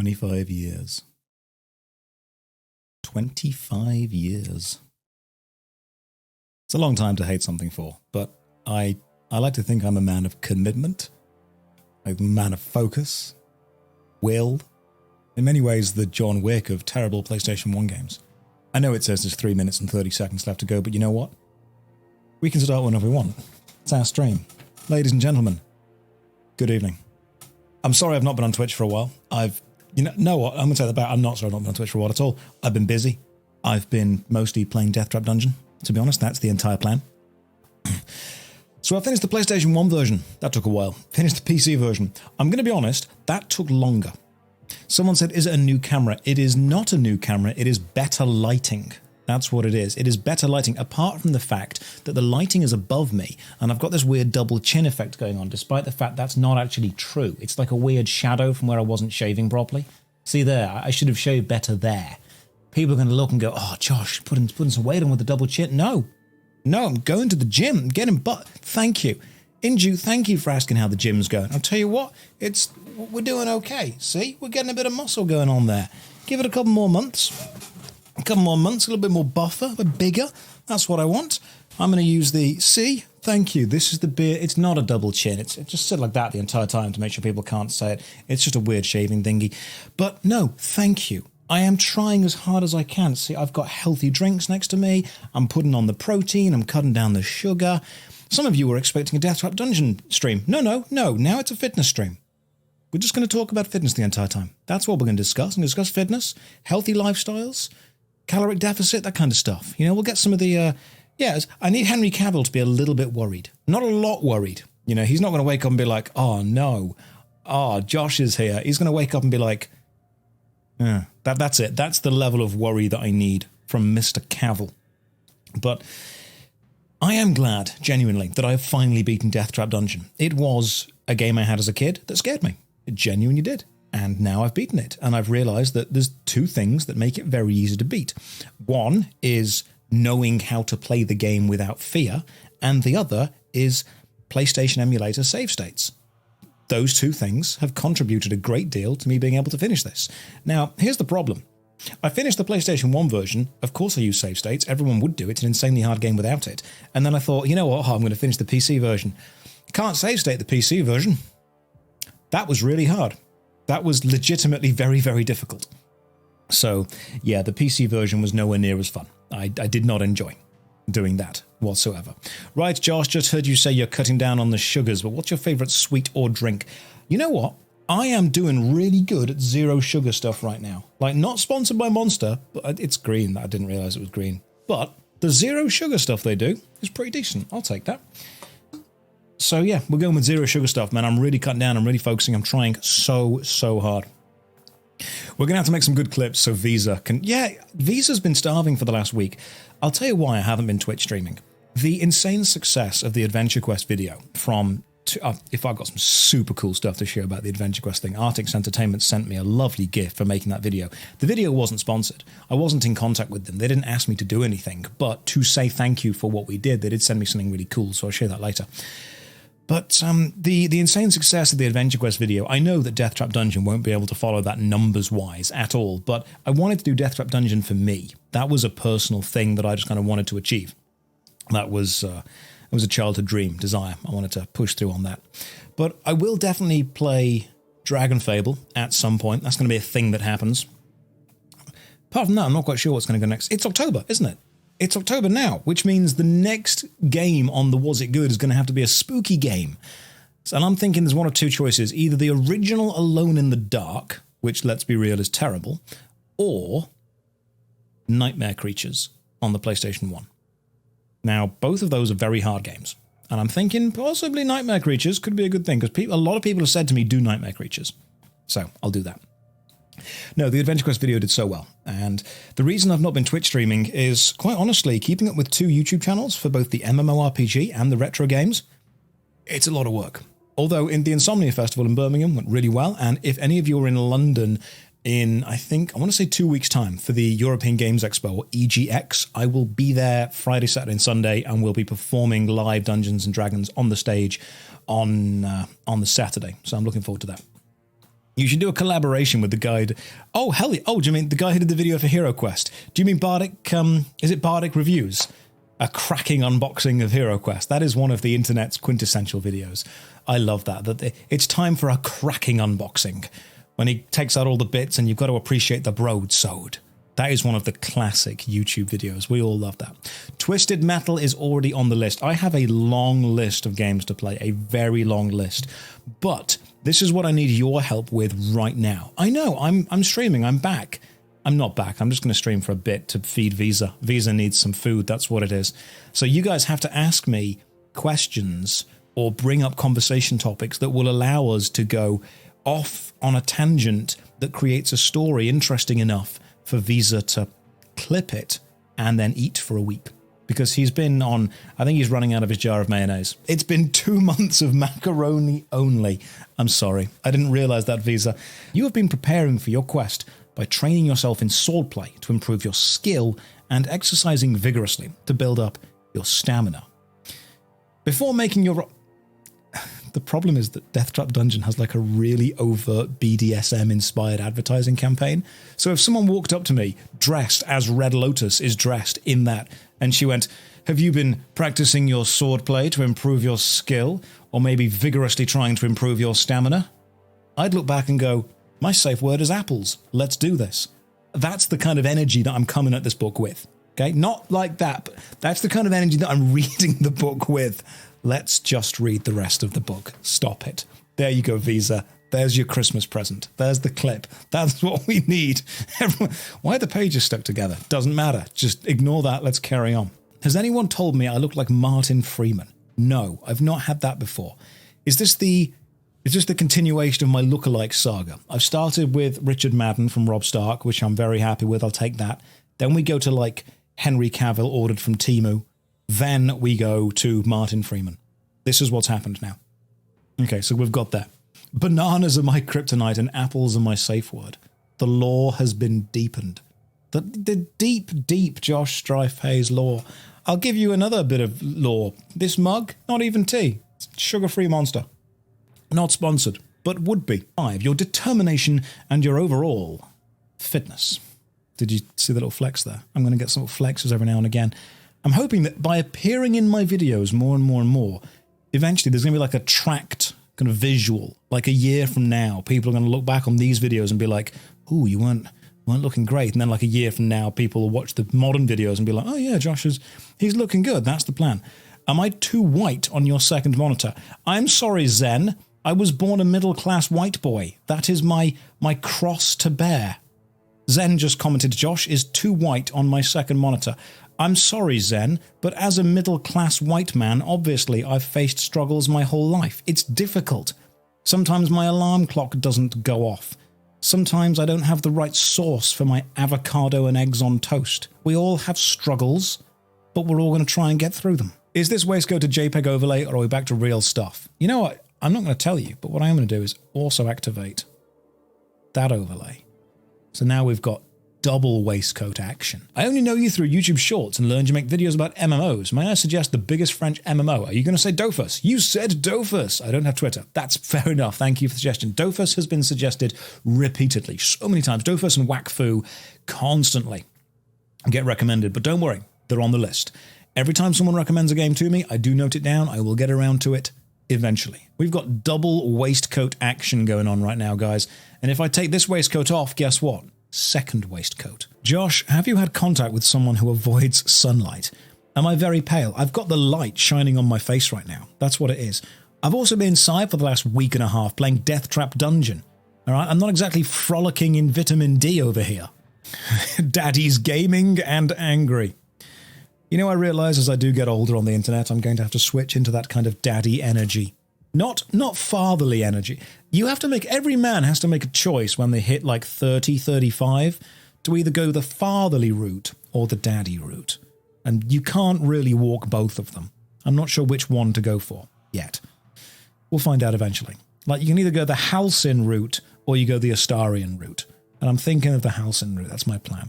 25 years. 25 years. It's a long time to hate something for, but I like to think I'm a man of commitment, a man of focus, will. In many ways, the John Wick of terrible PlayStation 1 games. I know it says there's 3 minutes and 30 seconds left to go, but you know what? We can start whenever we want. It's our stream. Ladies and gentlemen, good evening. I'm sorry I've not been on Twitch for a while. Know what? I'm going to say that back. I'm not sorry I've not been on Twitch for a while at all. I've been busy. I've been mostly playing Death Trap Dungeon. To be honest, that's the entire plan. So I finished the PlayStation 1 version. That took a while. Finished the PC version. I'm going to be honest, that took longer. Someone said, is it a new camera? It is not a new camera. It is better lighting. That's what it is. It is better lighting, apart from the fact that the lighting is above me, and I've got this weird double chin effect going on, despite the fact that's not actually true. It's like a weird shadow from where I wasn't shaving properly. See there? I should have shaved better there. People are going to look and go, oh, Josh, putting some weight on with the double chin. No, I'm going to the gym. I'm getting butt. Thank you. Inju, thank you for asking how the gym's going. I'll tell you what, we're doing okay. See, we're getting a bit of muscle going on there. Give it a couple more months. A little bit more buffer, a bit bigger. That's what I want. I'm going to use see, thank you. This is the beard. It's not a double chin. It just said like that the entire time to make sure people can't say it. It's just a weird shaving thingy. But no, thank you. I am trying as hard as I can. See, I've got healthy drinks next to me. I'm putting on the protein. I'm cutting down the sugar. Some of you were expecting a Death Trap Dungeon stream. No. Now it's a fitness stream. We're just going to talk about fitness the entire time. That's what we're going to discuss. We're going to discuss fitness, healthy lifestyles, caloric deficit, that kind of stuff. You know, we'll get some of the... I need Henry Cavill to be a little bit worried. Not a lot worried. You know, he's not going to wake up and be like, oh, no. Oh, Josh is here. He's going to wake up and be like... That's it. That's the level of worry that I need from Mr. Cavill. But I am glad, genuinely, that I have finally beaten Death Trap Dungeon. It was a game I had as a kid that scared me. It genuinely did. And now I've beaten it. And I've realized that there's two things that make it very easy to beat. One is knowing how to play the game without fear. And the other is PlayStation emulator save states. Those two things have contributed a great deal to me being able to finish this. Now, here's the problem. I finished the PlayStation 1 version. Of course I use save states. Everyone would do it. It's an insanely hard game without it. And then I thought, you know what? I'm going to finish the PC version. Can't save state the PC version. That was really hard. That was legitimately very, very difficult. So, yeah, the PC version was nowhere near as fun. I did not enjoy doing that whatsoever. Right, Josh, just heard you say you're cutting down on the sugars, but what's your favourite sweet or drink? You know what? I am doing really good at zero sugar stuff right now. Like, not sponsored by Monster, but it's green. I didn't realise it was green. But the zero sugar stuff they do is pretty decent. I'll take that. So yeah, we're going with zero sugar stuff, man. I'm really cutting down. I'm really focusing. I'm trying so hard. We're going to have to make some good clips so Visa can... Yeah, Visa's been starving for the last week. I'll tell you why I haven't been Twitch streaming. The insane success of the Adventure Quest video from... if I've got some super cool stuff to share about the Adventure Quest thing. Artix Entertainment sent me a lovely gift for making that video. The video wasn't sponsored. I wasn't in contact with them. They didn't ask me to do anything, but to say thank you for what we did, they did send me something really cool, so I'll share that later. But the insane success of the Adventure Quest video, I know that Death Trap Dungeon won't be able to follow that numbers-wise at all, but I wanted to do Death Trap Dungeon for me. That was a personal thing that I just kind of wanted to achieve. That was... it was a childhood dream, desire. I wanted to push through on that. But I will definitely play Dragon Fable at some point. That's going to be a thing that happens. Apart from that, I'm not quite sure what's going to go next. It's October, isn't it? It's October now, which means the next game on the Was It Good is going to have to be a spooky game. And I'm thinking there's one of two choices. Either the original Alone in the Dark, which, let's be real, is terrible, or Nightmare Creatures on the PlayStation 1. Now, both of those are very hard games. And I'm thinking possibly Nightmare Creatures could be a good thing, because a lot of people have said to me, do Nightmare Creatures. So, I'll do that. No, the Adventure Quest video did so well. And the reason I've not been Twitch streaming is, quite honestly, keeping up with two YouTube channels for both the MMORPG and the retro games, it's a lot of work. Although in the Insomnia Festival in Birmingham went really well, and if any of you are in London in, I want to say 2 weeks' time for the European Games Expo, or EGX. I will be there Friday, Saturday, and Sunday, and we'll be performing live Dungeons & Dragons on the stage on the Saturday. So I'm looking forward to that. You should do a collaboration with the guy. Oh, hell yeah. Oh, do you mean the guy who did the video for Hero Quest? Do you mean Bardic, is it Bardic Reviews? A cracking unboxing of Hero Quest. That is one of the internet's quintessential videos. I love that it's time for a cracking unboxing. When he takes out all the bits and you've got to appreciate the broadsword. That is one of the classic YouTube videos. We all love that. Twisted Metal is already on the list. I have a long list of games to play, a very long list. But this is what I need your help with right now. I know, I'm streaming, I'm back. I'm not back, I'm just going to stream for a bit to feed Visa. Visa needs some food, that's what it is. So you guys have to ask me questions or bring up conversation topics that will allow us to go off on a tangent that creates a story interesting enough for Visa to clip it and then eat for a week. Because he's been on, I think he's running out of his jar of mayonnaise. It's been 2 months of macaroni only. I'm sorry, I didn't realize that, Visa. You have been preparing for your quest by training yourself in swordplay to improve your skill and exercising vigorously to build up your stamina. Before making your... The problem is that Death Trap Dungeon has like a really overt BDSM-inspired advertising campaign. So if someone walked up to me dressed as Red Lotus is dressed in that, and she went, have you been practicing your swordplay to improve your skill, or maybe vigorously trying to improve your stamina? I'd look back and go, my safe word is apples. Let's do this. That's the kind of energy that I'm coming at this book with. Okay? Not like that, but that's the kind of energy that I'm reading the book with. Let's just read the rest of the book. Stop it. There you go, Visa. There's your Christmas present. There's the clip. That's what we need. Everyone, why are the pages stuck together? Doesn't matter. Just ignore that. Let's carry on. Has anyone told me I look like Martin Freeman? No, I've not had that before. Is this the continuation of my lookalike saga? I've started with Richard Madden from Rob Stark, which I'm very happy with. I'll take that. Then we go to like Henry Cavill ordered from Temu. Then we go to Martin Freeman. This is what's happened now. Okay, so we've got that. Bananas are my kryptonite and apples are my safe word. The lore has been deepened. The deep, deep Josh Strife Hayes lore. I'll give you another bit of lore. This mug, not even tea. It's a sugar-free monster. Not sponsored, but would be. 5. Your determination and your overall fitness. Did you see the little flex there? I'm going to get some flexes every now and again. I'm hoping that by appearing in my videos more and more and more, eventually there's going to be like a tracked kind of visual. Like a year from now, people are going to look back on these videos and be like, ooh, you weren't looking great. And then like a year from now, people will watch the modern videos and be like, oh yeah, he's looking good. That's the plan. Am I too white on your second monitor? I'm sorry, Zen. I was born a middle-class white boy. That is my cross to bear. Zen just commented, Josh is too white on my second monitor. I'm sorry, Zen, but as a middle-class white man, obviously I've faced struggles my whole life. It's difficult. Sometimes my alarm clock doesn't go off. Sometimes I don't have the right sauce for my avocado and eggs on toast. We all have struggles, but we're all going to try and get through them. Is this waistcoat a JPEG overlay, or are we back to real stuff? You know what? I'm not going to tell you, but what I am going to do is also activate that overlay. So now we've got double waistcoat action. I only know you through YouTube Shorts and learned you make videos about MMOs. May I suggest the biggest French MMO? Are you going to say Dofus? You said Dofus. I don't have Twitter. That's fair enough. Thank you for the suggestion. Dofus has been suggested repeatedly, so many times. Dofus and Wakfu constantly get recommended, but don't worry, they're on the list. Every time someone recommends a game to me, I do note it down. I will get around to it eventually. We've got double waistcoat action going on right now, guys. And if I take this waistcoat off, guess what? Second waistcoat. Josh, have you had contact with someone who avoids sunlight? Am I very pale? I've got the light shining on my face right now. That's what it is. I've also been inside for the last week and a half playing Death Trap Dungeon. All right, I'm not exactly frolicking in vitamin D over here. Daddy's gaming and angry. You know, I realise as I do get older on the internet, I'm going to have to switch into that kind of daddy energy. Not fatherly energy. You have to make, every man has to make a choice when they hit like 30, 35 to either go the fatherly route or the daddy route. And you can't really walk both of them. I'm not sure which one to go for yet. We'll find out eventually. Like you can either go the Halcyon route or you go the Astarian route. And I'm thinking of the Halcyon route. That's my plan.